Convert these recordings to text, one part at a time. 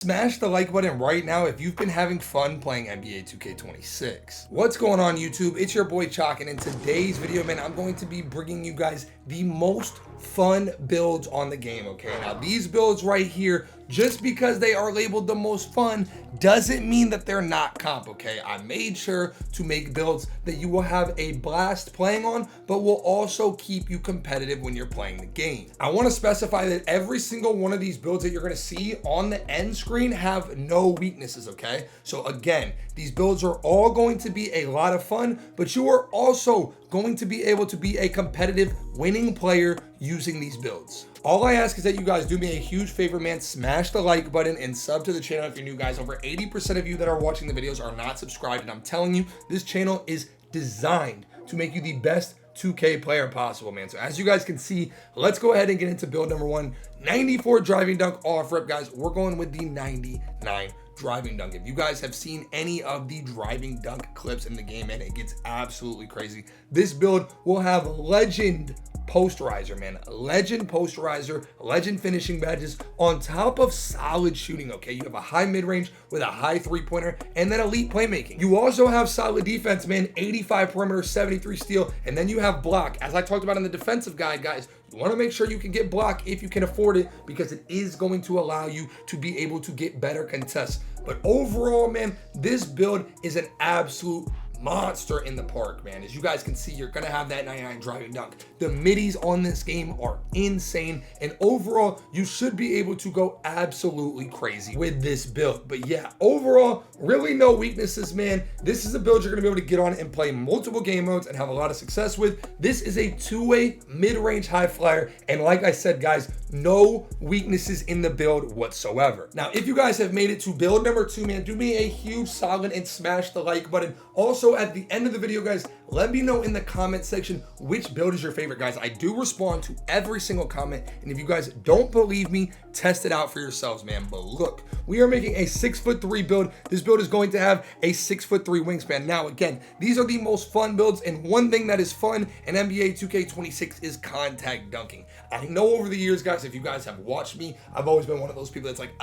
Smash the like button right now if you've been having fun playing NBA 2K26. What's going on YouTube? It's your boy Choc, and in today's video, man, I'm going to be bringing you guys the most fun builds on the game, okay? Now, these builds right here, just because they are labeled the most fun, doesn't mean that they're not comp, okay? I made sure to make builds that you will have a blast playing on, but will also keep you competitive when you're playing the game. I want to specify that every single one of these builds that you're going to see on the end screen have no weaknesses, okay? So again, these builds are all going to be a lot of fun, but you are also going to be able to be a competitive winning player using these builds. All I ask is that you guys do me a huge favor, man. Smash the like button and sub to the channel if you're new, guys. Over 80% of you that are watching the videos are not subscribed, and I'm telling you, this channel is designed to make you the best 2K player possible, man. So as you guys can see, let's go ahead and get into build number one. 94 driving dunk off rip, guys. We're going with the 99 driving dunk. If you guys have seen any of the driving dunk clips in the game, man, it gets absolutely crazy. This build will have legend posterizer, man. Legend posterizer, legend finishing badges on top of solid shooting, okay? You have a high mid-range with a high three-pointer and then elite playmaking. You also have solid defense, man. 85 perimeter, 73 steal, and then you have block. As I talked about in the defensive guide, guys, you want to make sure you can get block if you can afford it, because it is going to allow you to be able to get better contests. But overall, man, this build is an absolute monster in the park, man. As you guys can see, you're gonna have that 99 driving dunk. The middies on this game are insane, and overall you should be able to go absolutely crazy with this build. But yeah, overall, really no weaknesses, man. This is a build you're gonna be able to get on and play multiple game modes and have a lot of success with. This is a two-way mid-range high flyer, and like I said, guys, no weaknesses in the build whatsoever. Now, if you guys have made it to build number two, man, do me a huge solid and smash the like button. Also, at the end of the video, guys, let me know in the comment section which build is your favorite, guys. I do respond to every single comment, and if you guys don't believe me, test it out for yourselves, man. But look, we are making a 6'3" build. This build is going to have a 6'3" wingspan. Now, again, these are the most fun builds, and one thing that is fun in NBA 2K26 is contact dunking. I know over the years, guys, if you guys have watched me, I've always been one of those people that's like,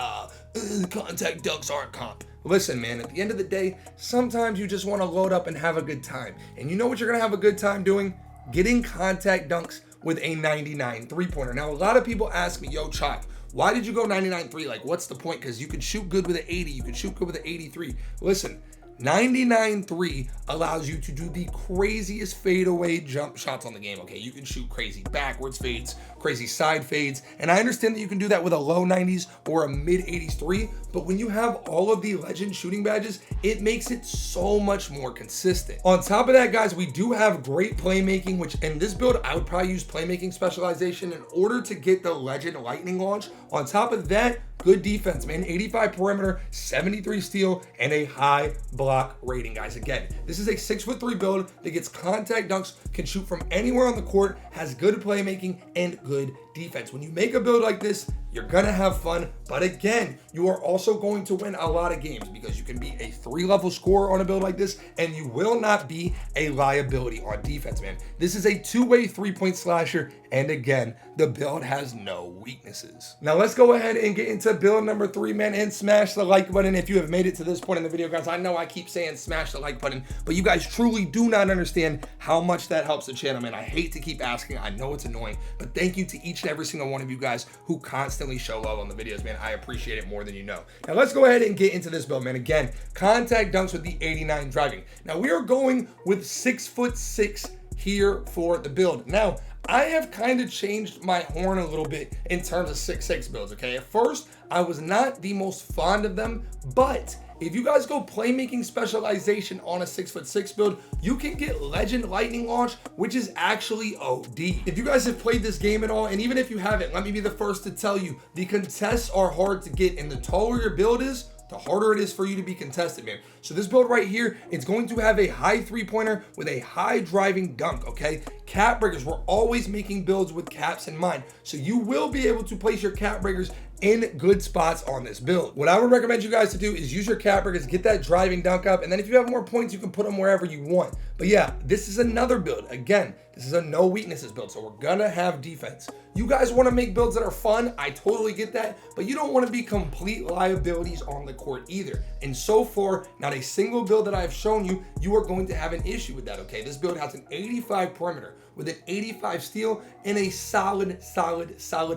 contact dunks aren't comp. Listen, man, at the end of the day, sometimes you just want to load up and have a good time. And you know what you're going to have a good time doing? Getting contact dunks with a 99 three-pointer. Now, a lot of people ask me, yo, Choc, why did you go 99-3? Like, what's the point? Because you can shoot good with an 80. You can shoot good with an 83. Listen, 99-3 allows you to do the craziest fadeaway jump shots on the game, okay? You can shoot crazy backwards fades, crazy side fades, and I understand that you can do that with a low 90s or a mid 80s three, but when you have all of the legend shooting badges, it makes it so much more consistent. On top of that, guys, we do have great playmaking, which in this build, I would probably use playmaking specialization in order to get the legend lightning launch. On top of that, good defense, man. 85 perimeter, 73 steal, and a high block rating, guys. Again, this is a 6'3" build that gets contact dunks, can shoot from anywhere on the court, has good playmaking and good defense. When you make a build like this, you're gonna have fun, but again, you are also going to win a lot of games because you can be a 3-level scorer on a build like this, and you will not be a liability on defense, man. This is a two-way three-point slasher, and again, the build has no weaknesses. Now let's go ahead and get into build number 3, man, and smash the like button if you have made it to this point in the video, guys. I know I keep saying smash the like button, but you guys truly do not understand how much that helps the channel, man. I hate to keep asking. I know it's annoying, but thank you to each and every single one of you guys who constantly show love on the videos, man. I appreciate it more than you know. Now let's go ahead and get into this build, man. Again, contact dunks with the 89 driving. Now we are going with 6'6" here for the build. Now, I have kind of changed my horn a little bit in terms of 6'6" builds, okay? At first, I was not the most fond of them, but if you guys go playmaking specialization on a 6'6" build, you can get legend lightning launch, which is actually OD. If you guys have played this game at all, and even if you haven't, let me be the first to tell you, the contests are hard to get, and the taller your build is, the harder it is for you to be contested, man. So this build right here, it's going to have a high three-pointer with a high driving dunk, okay? Cap breakers, we're always making builds with caps in mind. So you will be able to place your cap breakers in good spots on this build. What I would recommend you guys to do is use your cap breakers, get that driving dunk up, and then if you have more points, you can put them wherever you want. But yeah, this is another build. Again, this is a no weaknesses build, so we're gonna have defense. You guys wanna make builds that are fun, I totally get that, but you don't wanna be complete liabilities on the court either. And so far, not a single build that I've shown you, you are going to have an issue with that, okay? This build has an 85 perimeter with an 85 steal and a solid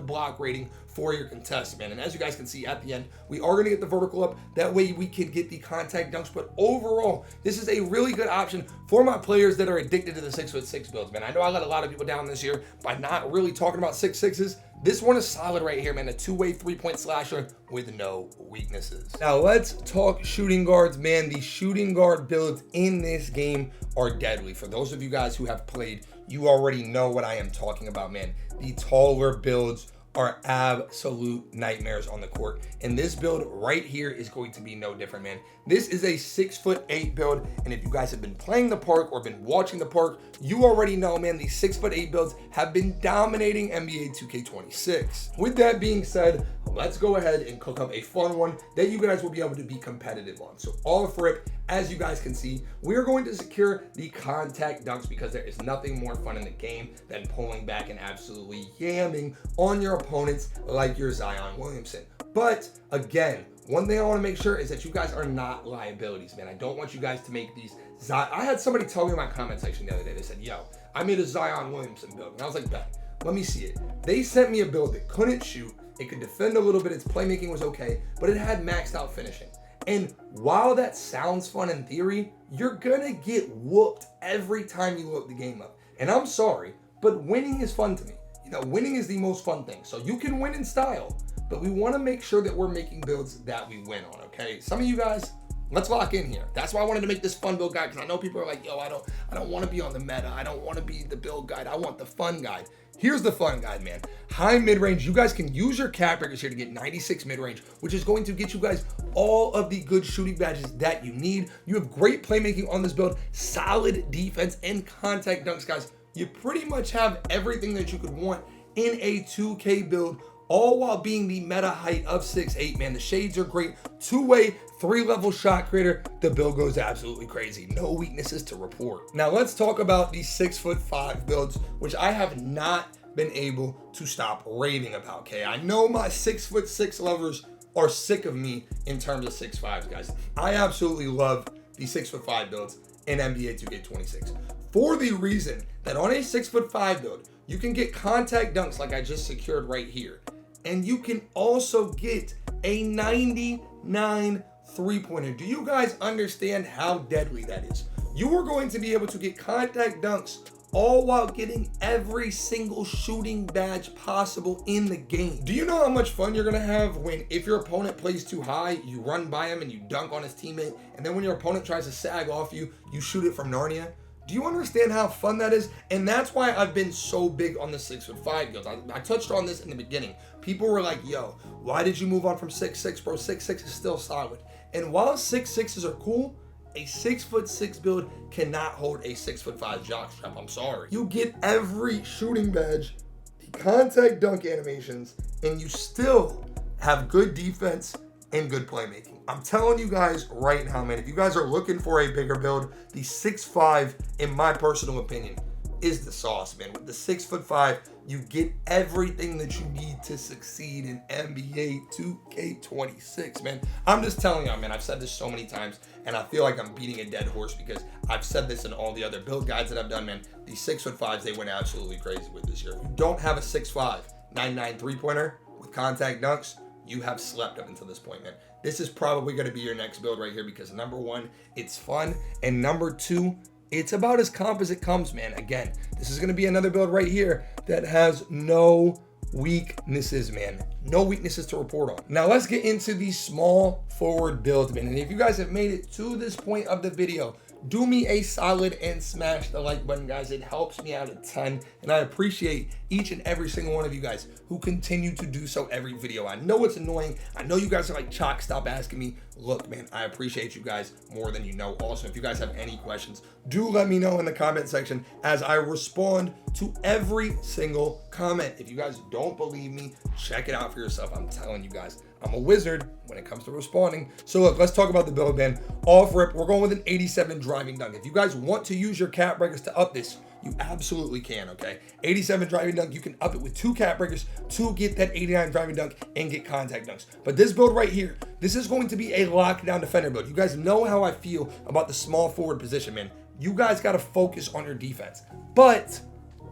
block rating for your contest, man. And as you guys can see at the end, we are gonna get the vertical up. That way we can get the contact dunks. But overall, this is a really good option for my players that are addicted to the 6'6" builds, man. I know I let a lot of people down this year by not really talking about 6'6s. This one is solid right here, man. A two-way three-point slasher with no weaknesses. Now let's talk shooting guards, man. The shooting guard builds in this game are deadly. For those of you guys who have played, you already know what I am talking about, man. The taller builds are absolute nightmares on the court. And this build right here is going to be no different, man. This is a 6'8" build. And if you guys have been playing the park or been watching the park, you already know, man, these 6'8" builds have been dominating NBA 2K26. With that being said, let's go ahead and cook up a fun one that you guys will be able to be competitive on. So off rip, as you guys can see, we are going to secure the contact dunks because there is nothing more fun in the game than pulling back and absolutely yamming on your opponents like your Zion Williamson. But again, one thing I want to make sure is that you guys are not liabilities, man. I don't want you guys to make these. I had somebody tell me in my comment section the other day, they said, yo, I made a Zion Williamson build. And I was like, bet, let me see it. They sent me a build that couldn't shoot. It could defend a little bit. Its playmaking was okay, but it had maxed out finishing. And while that sounds fun in theory, you're gonna get whooped every time you load the game up. And I'm sorry, but winning is fun to me. You know, winning is the most fun thing. So you can win in style, but we wanna make sure that we're making builds that we win on, okay? Some of you guys, let's lock in here. That's why I wanted to make this fun build guide, because I know people are like, yo, I don't want to be on the meta. I don't want to be the build guide. I want the fun guide. Here's the fun guide, man. High mid-range. You guys can use your cap breakers here to get 96 mid-range, which is going to get you guys all of the good shooting badges that you need. You have great playmaking on this build, solid defense and contact dunks, guys. You pretty much have everything that you could want in a 2K build, all while being the meta height of 6'8", man. The shades are great. Two-way, three-level shot creator. The build goes absolutely crazy. No weaknesses to report. Now let's talk about the 6'5" builds, which I have not been able to stop raving about, okay? I know my 6'6" lovers are sick of me in terms of 6'5", guys. I absolutely love the 6'5" builds in NBA 2K26 for the reason that on a 6'5" build, you can get contact dunks like I just secured right here. And you can also get a 99 three-pointer. Do you guys understand how deadly that is? You are going to be able to get contact dunks all while getting every single shooting badge possible in the game. Do you know how much fun you're gonna have when, if your opponent plays too high, you run by him and you dunk on his teammate, and then when your opponent tries to sag off you, you shoot it from Narnia? Do you understand how fun that is? And that's why I've been so big on the 6'5" builds. I touched on this in the beginning. People were like, yo, why did you move on from 6'6", bro? 6'6" is still solid. And while 6'6s are cool, a 6'6" build cannot hold a 6'5" jockstrap. I'm sorry. You get every shooting badge, the contact dunk animations, and you still have good defense and good playmaking. I'm telling you guys right now, man, if you guys are looking for a bigger build, the 6'5", in my personal opinion, is the sauce, man. With the 6'5", you get everything that you need to succeed in NBA 2K26, man. I'm just telling you, man, I've said this so many times, and I feel like I'm beating a dead horse because I've said this in all the other build guides that I've done, man. These 6'5s, they went absolutely crazy with this year. If you don't have a 6'5", 99 three-pointer with contact dunks, you have slept up until this point, man. This is probably going to be your next build right here because number one, it's fun, and number two, it's about as comp as it comes, man. Again, this is going to be another build right here that has no weaknesses, man. No weaknesses to report on. Now let's get into the small forward build, man. And if you guys have made it to this point of the video, do me a solid and smash the like button, guys. It helps me out a ton, and I appreciate each and every single one of you guys who continue to do so every video. I know it's annoying. I know you guys are like, Choc, stop asking me. Look, man, I appreciate you guys more than you know. Also, if you guys have any questions, do let me know in the comment section, as I respond to every single comment. If you guys don't believe me, check it out for yourself. I'm telling you guys, I'm a wizard when it comes to responding. So look, let's talk about the build, man. Off rip, we're going with an 87 driving dunk. If you guys want to use your cap breakers to up this, you absolutely can, okay? 87 driving dunk, you can up it with 2 cap breakers to get that 89 driving dunk and get contact dunks. But this build right here, this is going to be a lockdown defender build. You guys know how I feel about the small forward position, man. You guys got to focus on your defense. But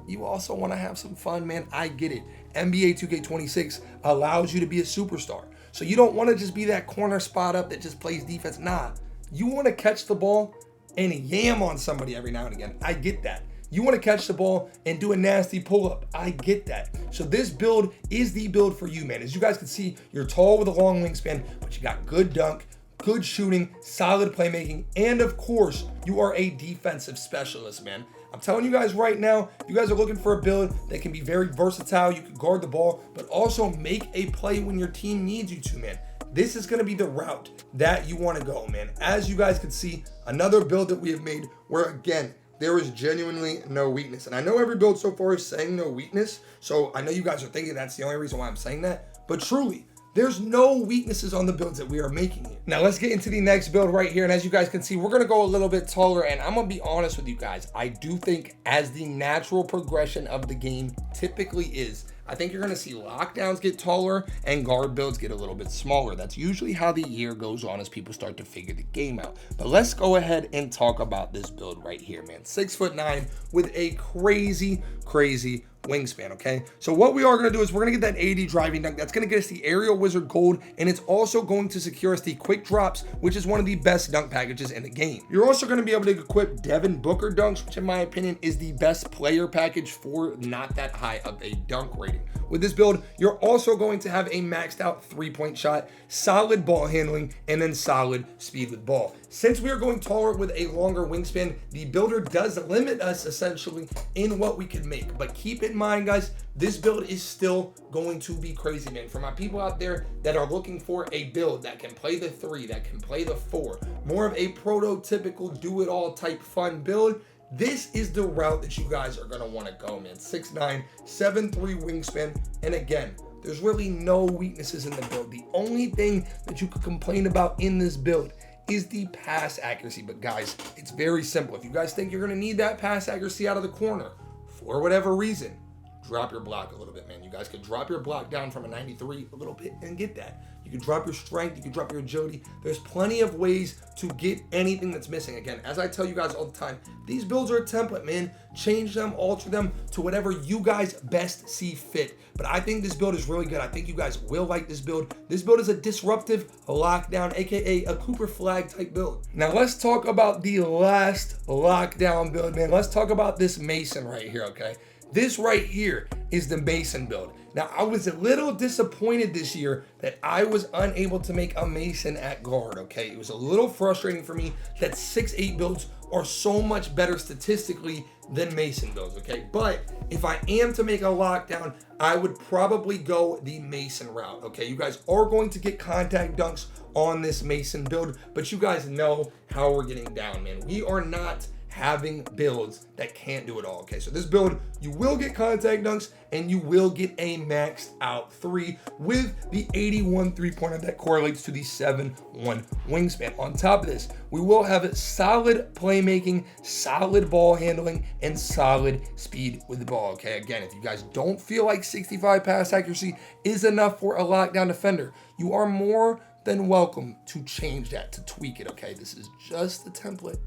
you also want to have some fun, man. I get it. NBA 2K26 allows you to be a superstar. So you don't want to just be that corner spot up that just plays defense. Nah, you want to catch the ball and yam on somebody every now and again. I get that. You want to catch the ball and do a nasty pull-up. I get that. So this build is the build for you, man. As you guys can see, you're tall with a long wingspan, but you got good dunk, good shooting, solid playmaking, and of course, you are a defensive specialist, man. I'm telling you guys right now, if you guys are looking for a build that can be very versatile, you can guard the ball, but also make a play when your team needs you to, man. This is going to be the route that you want to go, man. As you guys can see, another build that we have made where, again, there is genuinely no weakness. And I know every build so far is saying no weakness, so I know you guys are thinking that's the only reason why I'm saying that, but truly, there's no weaknesses on the builds that we are making here. Now let's get into the next build right here. And as you guys can see, we're gonna go a little bit taller, and I'm gonna be honest with you guys. I do think as the natural progression of the game typically is, I think you're gonna see lockdowns get taller and guard builds get a little bit smaller. That's usually how the year goes on as people start to figure the game out. But let's go ahead and talk about this build right here, man. 6'9" with a crazy wingspan, okay? So what we are gonna do is we're gonna get that 80 driving dunk. That's gonna get us the Aerial Wizard Gold, and it's also going to secure us the Quick Drops, which is one of the best dunk packages in the game. You're also gonna be able to equip Devin Booker dunks, which in my opinion is the best player package for not that high of a dunk rating. With this build, you're also going to have a maxed out 3-point shot, solid ball handling, and then solid speed with ball. Since we are going taller with a longer wingspan, the builder does limit us essentially in what we can make. But keep in mind, guys, this build is still going to be crazy, man. For my people out there that are looking for a build that can play the 3, that can play the 4, more of a prototypical do-it-all type fun build, this is the route that you guys are going to want to go, man. 6'9", 7'3" wingspan. And again, there's really no weaknesses in the build. The only thing that you could complain about in this build is the pass accuracy. But guys, it's very simple. If you guys think you're going to need that pass accuracy out of the corner for whatever reason, drop your block a little bit, man. You guys could drop your block down from a 93 a little bit and get that. You can drop your strength, you can drop your agility. There's plenty of ways to get anything that's missing. Again, as I tell you guys all the time, these builds are a template, man. Change them, alter them to whatever you guys best see fit. But I think this build is really good. I think you guys will like this build. This build is a disruptive lockdown, aka a Cooper flag type build. Now let's talk about the last lockdown build, man. Let's talk about this Mason right here, okay? This right here is the Mason build. Now, I was a little disappointed this year that I was unable to make a Mason at guard, okay? It was a little frustrating for me that 6'8" builds are so much better statistically than Mason builds, okay? But if I am to make a lockdown, I would probably go the Mason route, okay? You guys are going to get contact dunks on this Mason build, but you guys know how we're getting down, man. We are not having builds that can't do it all, okay? So this build, you will get contact dunks and you will get a maxed out 3 with the 81 3-pointer that correlates to the 7'1" wingspan. On top of this, we will have solid playmaking, solid ball handling, and solid speed with the ball, okay? Again, if you guys don't feel like 65 pass accuracy is enough for a lockdown defender, you are more than welcome to change that, to tweak it, okay? This is just the template.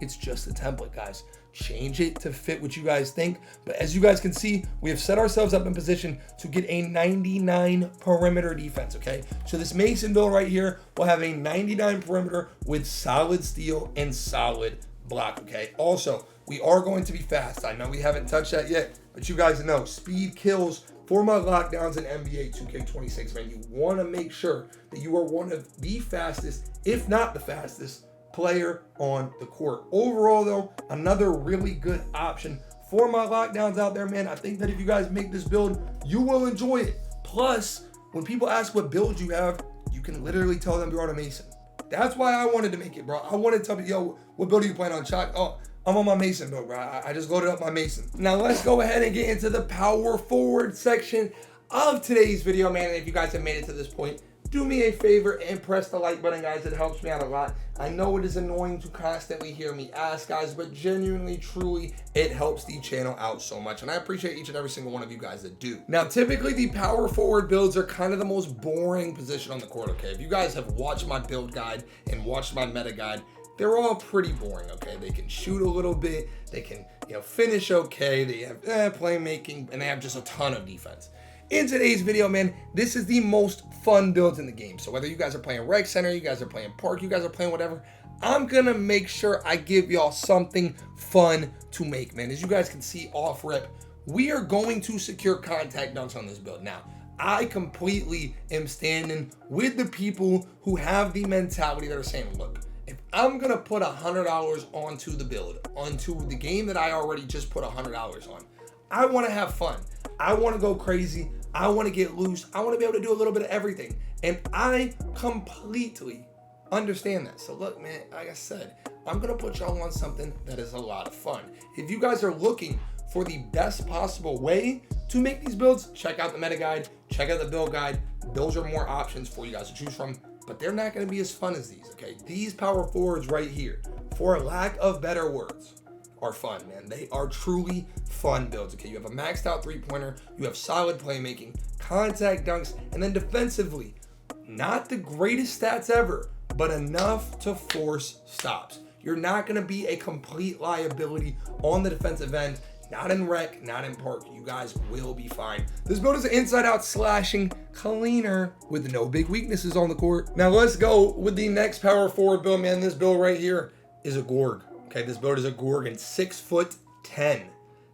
It's just a template, guys. Change it to fit what you guys think. But as you guys can see, we have set ourselves up in position to get a 99 perimeter defense, okay? So this Mason build right here will have a 99 perimeter with solid steal and solid block, okay? Also, we are going to be fast. I know we haven't touched that yet, but you guys know speed kills for my lockdowns in NBA 2K26, man. You want to make sure that you are one of the fastest, if not the fastest, player on the court. Overall though, another really good option for my lockdowns out there, man. I think that if you guys make this build, you will enjoy it. Plus, when people ask what build you have, you can literally tell them you're on a Mason. That's why I wanted to make it, bro. I wanted to tell people, yo, what build are you playing on, Choc? Oh, I'm on my Mason build, bro. I just loaded up my Mason. Now let's go ahead and get into the power forward section of today's video, man. And if you guys have made it to this point, do me a favor and press the like button, guys. It helps me out a lot. I know it is annoying to constantly hear me ask, guys, but genuinely, truly, it helps the channel out so much. And I appreciate each and every single one of you guys that do. Now, typically, the power forward builds are kind of the most boring position on the court, okay? If you guys have watched my build guide and watched my meta guide, they're all pretty boring, okay? They can shoot a little bit. They can, finish okay. They have playmaking, and they have just a ton of defense. In today's video, man, this is the most fun builds in the game. So whether you guys are playing Rec Center, you guys are playing Park, you guys are playing whatever, I'm gonna make sure I give y'all something fun to make, man. As you guys can see off rip, we are going to secure contact dunks on this build. Now, I completely am standing with the people who have the mentality that are saying, look, if I'm gonna put $100 onto the build, onto the game that I already just put $100 on, I wanna have fun. I want to go crazy. I want to get loose. I want to be able to do a little bit of everything. And I completely understand that. So look, man, like I said, I'm going to put y'all on something that is a lot of fun. If you guys are looking for the best possible way to make these builds, check out the meta guide, check out the build guide. Those are more options for you guys to choose from, but they're not going to be as fun as these, okay? These power forwards right here, for lack of better words, are fun, man. They are truly fun builds, okay? You have a maxed out three-pointer, you have solid playmaking, contact dunks, and then defensively, not the greatest stats ever, but enough to force stops. You're not going to be a complete liability on the defensive end, not in Rec, not in Park. You guys will be fine. This build is an inside-out slashing cleaner with no big weaknesses on the court. Now let's go with the next power forward build, man. This build right here is a Gorg. Okay, this build is a Gorg and 6'10".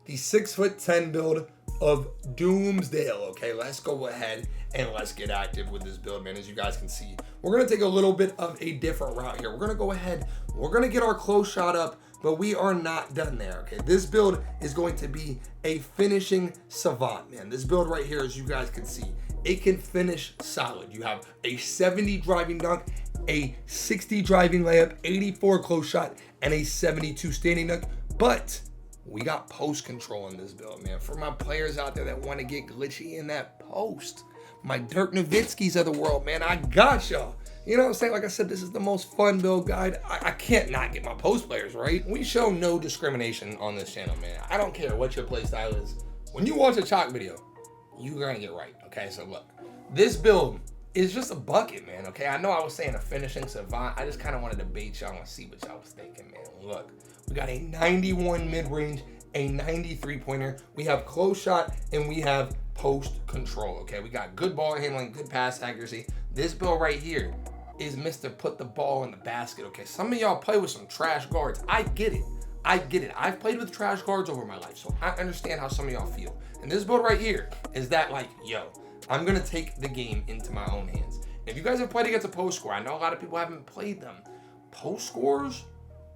The 6'10" build of Doomsdale. Okay, let's go ahead and let's get active with this build, man. As you guys can see, we're gonna take a little bit of a different route here. We're gonna go ahead, we're gonna get our close shot up, but we are not done there, okay? This build is going to be a finishing savant, man. This build right here, as you guys can see, it can finish solid. You have a 70 driving dunk, a 60 driving layup, 84 close shot, and a 72 standing dunk. But we got post control in this build, man. For my players out there that want to get glitchy in that post, my Dirk Nowitzki's of the world, man, I got y'all. You know what I'm saying? Like I said, this is the most fun build guide. I can't not get my post players, right? We show no discrimination on this channel, man. I don't care what your play style is. When you watch a Choc video, you're gonna get right, okay? So look, this build is just a bucket, man, okay? I know I was saying a finishing savant. I just kind of wanted to bait y'all and see what y'all was thinking, man. Look, we got a 91 mid-range, a 93 pointer. We have close shot, and we have post control, okay? We got good ball handling, good pass accuracy. This build right here is Mr. Put the ball in the basket, okay? Some of y'all play with some trash guards. I get it. I get it. I've played with trash guards over my life, so I understand how some of y'all feel. And this build right here is that, like, yo, I'm gonna take the game into my own hands. If you guys have played against a post score, I know a lot of people haven't played them. Post scores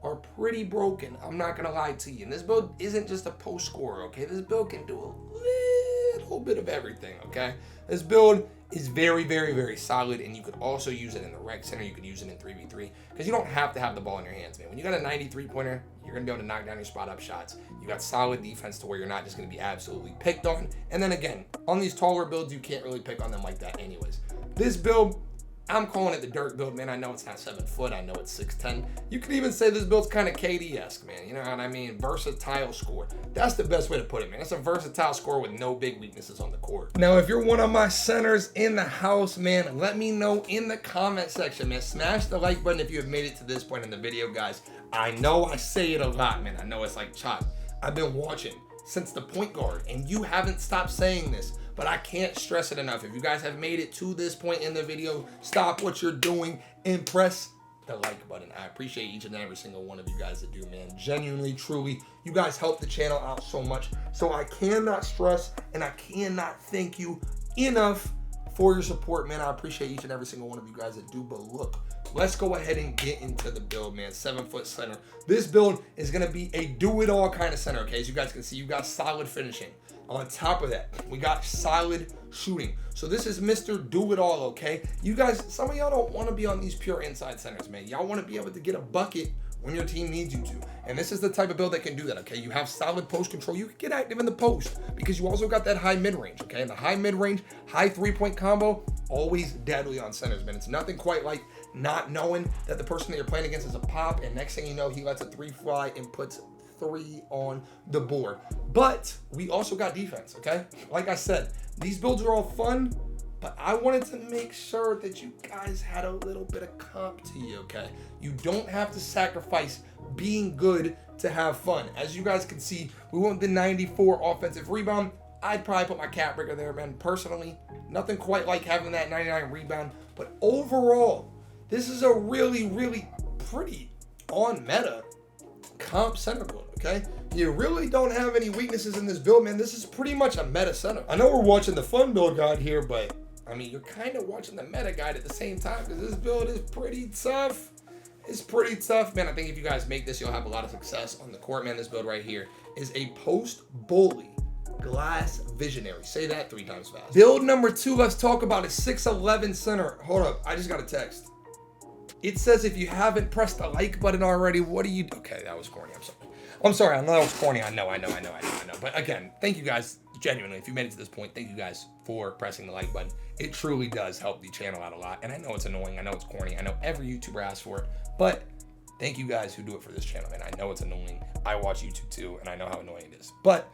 are pretty broken. I'm not gonna lie to you. And this build isn't just a post scorer, okay? This build can do a little bit of everything, okay? This build is very, very, very solid, and you could also use it in the Rec Center. You could use it in 3v3, because you don't have to have the ball in your hands, man. When you got a 93 pointer, you're gonna be able to knock down your spot up shots. You got solid defense to where you're not just gonna be absolutely picked on. And then again, on these taller builds, you can't really pick on them like that anyways. This build, I'm calling it the Dirk build, man. I know it's not 7 foot. I know it's 6'10". You could even say this build's kind of KD-esque, man. You know what I mean? Versatile score. That's the best way to put it, man. It's a versatile score with no big weaknesses on the court. Now, if you're one of my centers in the house, man, let me know in the comment section, man. Smash the like button if you have made it to this point in the video, guys. I know I say it a lot, man. I know it's like Choc. I've been watching since the point guard, and you haven't stopped saying this. But I can't stress it enough. If you guys have made it to this point in the video, stop what you're doing and press the like button. I appreciate each and every single one of you guys that do, man. Genuinely, truly, you guys help the channel out so much. So I cannot stress and I cannot thank you enough for your support, man. I appreciate each and every single one of you guys that do. But look, let's go ahead and get into the build, man. 7-foot center. This build is going to be a do-it-all kind of center, okay? As you guys can see, you got solid finishing. On top of that, we got solid shooting. So this is Mr. Do-It-All, okay? You guys, some of y'all don't want to be on these pure inside centers, man. Y'all want to be able to get a bucket when your team needs you to. And this is the type of build that can do that, okay? You have solid post control. You can get active in the post because you also got that high mid-range, okay? And the high mid-range, high three-point combo, always deadly on centers, man. It's nothing quite like not knowing that the person that you're playing against is a pop, and next thing you know, he lets a 3 fly and puts 3 on the board. But we also got defense, okay? Like I said, these builds are all fun, but I wanted to make sure that you guys had a little bit of comp to you, okay? You don't have to sacrifice being good to have fun. As you guys can see, we went the 94 offensive rebound. I'd probably put my cat breaker there, man. Personally, nothing quite like having that 99 rebound, but overall, this is a really, really pretty on meta comp center build, okay? You really don't have any weaknesses in this build, man. This is pretty much a meta center. I know we're watching the fun build guide here, but I mean, you're kind of watching the meta guide at the same time because this build is pretty tough. It's pretty tough, man. I think if you guys make this, you'll have a lot of success on the court, man. This build right here is a post bully glass visionary. Say that 3 times fast. Build number 2, let's talk about a 6'11 center. Hold up, I just got a text. It says if you haven't pressed the like button already, what do you do? Okay, that was corny. I'm sorry. I know that was corny. I know. But again, thank you guys. Genuinely, if you made it to this point, thank you guys for pressing the like button. It truly does help the channel out a lot. And I know it's annoying. I know it's corny. I know every YouTuber asks for it. But thank you guys who do it for this channel, man. I know it's annoying. I watch YouTube too, and I know how annoying it is. But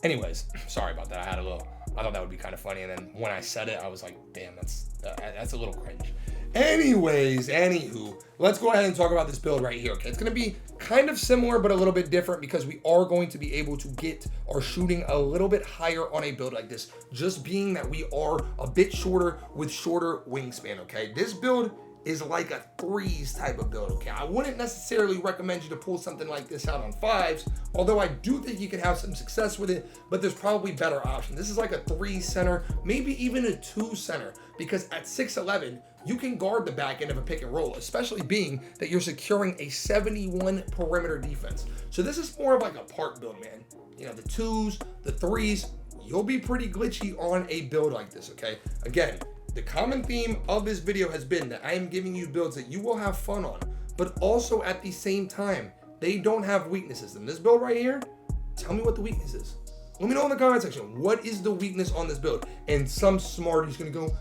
anyways, sorry about that. I thought that would be kind of funny. And then when I said it, I was like, damn, that's a little cringe. Anywho, let's go ahead and talk about this build right here, okay? It's going to be kind of similar, but a little bit different because we are going to be able to get our shooting a little bit higher on a build like this, just being that we are a bit shorter with shorter wingspan, okay? This build is like a 3s type of build, okay? I wouldn't necessarily recommend you to pull something like this out on 5s, although I do think you can have some success with it, but there's probably better options. This is like a 3 center, maybe even a 2 center, because at 6'11", you can guard the back end of a pick and roll, especially being that you're securing a 71 perimeter defense. So this is more of like a park build, man. You know, the 2s, the 3s, you'll be pretty glitchy on a build like this, okay? Again, the common theme of this video has been that I am giving you builds that you will have fun on, but also at the same time, they don't have weaknesses. And this build right here, tell me what the weakness is. Let me know in the comment section, what is the weakness on this build? And some smarty's gonna go,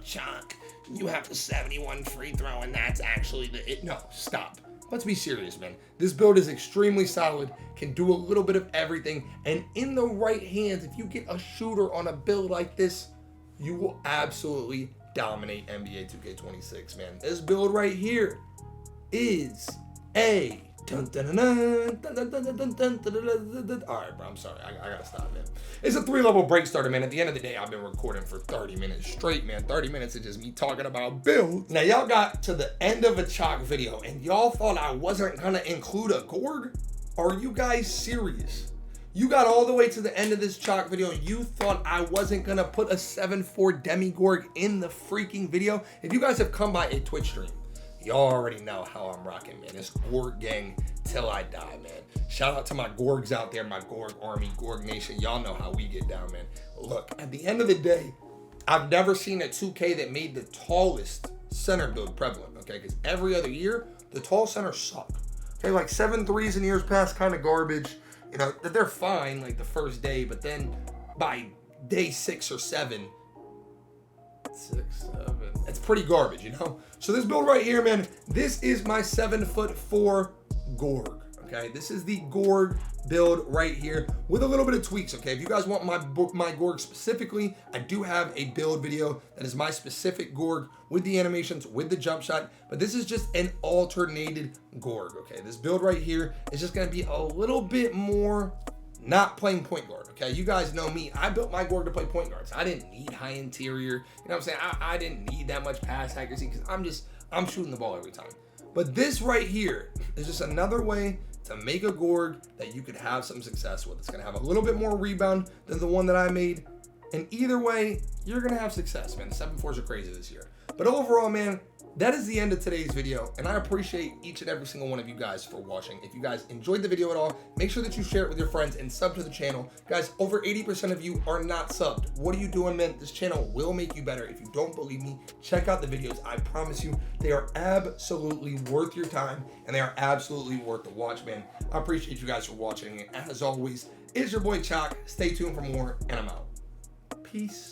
Choc, you have the 71 free throw and that's actually it. No, stop. Let's be serious, man. This build is extremely solid, can do a little bit of everything, and in the right hands, if you get a shooter on a build like this, you will absolutely dominate NBA 2K26, man. This build right here is a all right, bro, I'm sorry. I gotta stop, man. It's a 3-level break starter, man. At the end of the day, I've been recording for 30 minutes straight, man. 30 minutes of just me talking about builds. Now, y'all got to the end of a Choc video, and y'all thought I wasn't gonna include a Gorg? Are you guys serious? You got all the way to the end of this Choc video, and you thought I wasn't gonna put a 7'4" Demigorg in the freaking video? If you guys have come by a Twitch stream, y'all already know how I'm rocking, man. It's Gorg gang till I die, man. Shout out to my Gorgs out there, my Gorg army, Gorg nation. Y'all know how we get down, man. Look, at the end of the day, I've never seen a 2K that made the tallest center build prevalent, okay? Because every other year, the tall centers suck. Okay, like 7'3s in years past, kind of garbage. You know, they're fine like the first day, but then by day 6 or 7, 6, 7. It's pretty garbage, you know? So this build right here, man, this is my 7'4" Gorg, okay? This is the Gorg build right here with a little bit of tweaks, okay? If you guys want my Gorg specifically, I do have a build video that is my specific Gorg with the animations, with the jump shot, but this is just an alternated Gorg, okay? This build right here is just gonna be a little bit more not playing point guard, okay? You guys know me. I built my Gorg to play point guards. I didn't need high interior. You know what I'm saying? I didn't need that much pass accuracy because I'm shooting the ball every time. But this right here is just another way to make a Gorg that you could have some success with. It's gonna have a little bit more rebound than the one that I made, And either way, you're gonna have success, man. The 7-4s are crazy this year. But overall, man, that is the end of today's video, and I appreciate each and every single one of you guys for watching. If you guys enjoyed the video at all, make sure that you share it with your friends and sub to the channel. Guys, over 80% of you are not subbed. What are you doing, man? This channel will make you better. If you don't believe me, check out the videos. I promise you, they are absolutely worth your time, and they are absolutely worth the watch, man. I appreciate you guys for watching. As always, it's your boy Choc. Stay tuned for more, and I'm out. Peace.